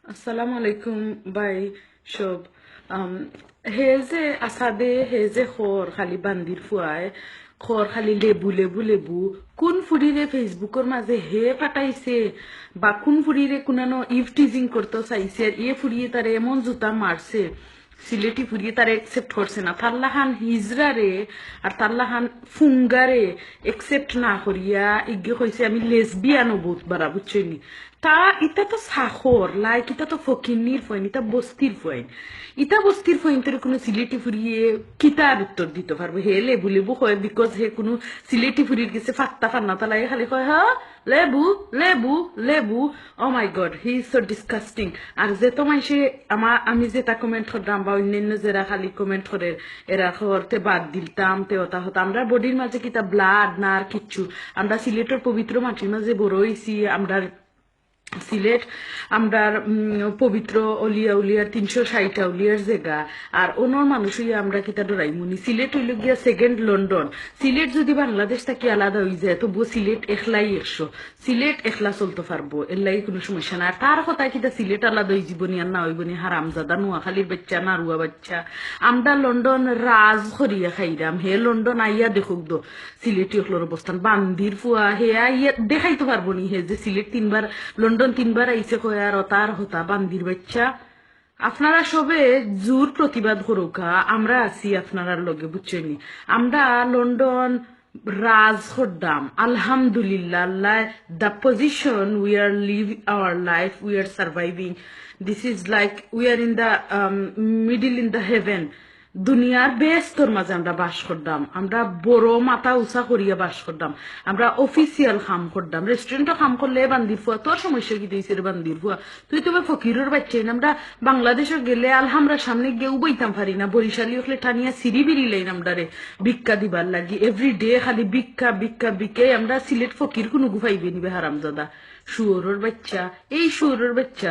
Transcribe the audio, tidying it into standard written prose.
আসসালামু আলাইকুম বাই সব আম, হে যে আসাদে হে যে খর খালি বান্দির ফুয়ায় খর খালি লেবু লেবু লেবু কোন ফুরিরে ফেসবুকের মাঝে হে পাঠাইছে বা কোন ফুরিরে কোনানো ইভ টিজিং করতে চাইছে আর ইয়ে ফুরিয়ে তারে এমন জুতা মারছে সিলেটি ফুরিয়ে তারে একসেপ্ট করছে না তাল্লাহান হিজরারে আর তাল্লাহান ফুঙ্গারে একসেপ্ট না করিয়া ইগে কইছে আমি লেসবিয়ানো বহুত বারা বুঝছনি তা ইটা তো সাখর লাইক ইটা তো ফকিন্নির ফইন ইটা বস্তির ফইন ইটা বস্তির ফইন তোর কোনো সিলেটি ফুরিয়ে কিতার উত্তর দিতে পারবো হে লেবু লেবু হয় বিকজ হে কোনো সিলেটি ফুরির গেছে ফাত্তা ফান্না তালাই খালি কয় হ্যাঁ লেবু লেবু লেবু oh my god he is so disgusting আর যে তো মাইসে আমি যেটা কমেন্ট করলাম বা অন্যান্য যারা খালি কমেন্ট করে এরা করতে বাদ দিলতাম তে ওটা হতো আমরা বডির মাঝে কিতা ব্লাড না আর কিচ্ছু আমরা সিলেটের পবিত্র মাটির মাঝে বড় হইছি আমরা সিলেট আমরা পবিত্র অলিয়া উলিয়ার 360 উলিয়ার জায়গা আর অন্যর মানুষই আমরা কিতা ডরাই মুনি সিলেট হইল গিয়া সেকেন্ড লন্ডন সিলেট যদি বাংলাদেশ থেকে আলাদা হয়ে যায় তবুও সিলেট একলাই 100 সিলেট একলা চলতে পারবো এর লাগে কোনো সমস্যা না আর তার কথা কিতা সিলেট আলাদা হয়ে জীবনী আর না হইবনি হারামজাদা নোয়াখালীর বাচ্চা নারুয়া বাচ্চা আমরা লন্ডন রাজ করিয়া খাইরাম হে লন্ডন আইয়া দেখুক দো সিলেটি অকলোর অবস্থান বান্দির ফুয়া হে আইয়া দেখাইতে পারবো নি হে যে সিলেট 3বার লন্ডন 3বার আইসে কয় আর তার হতা বান্দির বাচ্চা আপনারা সবে জোর প্রতিবাদ করুকা আমরা আছি আপনারা লগে বুঝছেনি আমরা লন্ডন রাজ হদ্দাম আলহামদুলিল্লাহ আল্লাহ the position we are living our life we are surviving this is like we are in the middle in the heaven দুনিয়ার বেস্তর মাঝে আমরা বাস করতাম আমরা বড় মাথা উঁচা করিয়া বাস করতাম আমরা অফিসিয়াল কাম করতাম রেস্টুরেন্টও কাম করলে বান্দির ফুয়া তোর সমস্যা কি দিয়েছে বান্দির ফুয়া তুই তো ফকিরের বাচ্চাই না আমরা বাংলাদেশে গেলে আলহামরা সামনে গিয়ে বইতাম পারি না বরিশালি হলে টানিয়া সিঁড়ি বিড়ি লাইন আমরা রে ভিক্ষা দিবার লাগি এভরি ডে খালি ভিক্ষা ভিক্ষা ভিক্ষে আমরা সিলেট ফকির কোনো গুফাইবে নিবে হারামজাদা শুয়োরের বাচ্চা এই শুয়োরের বাচ্চা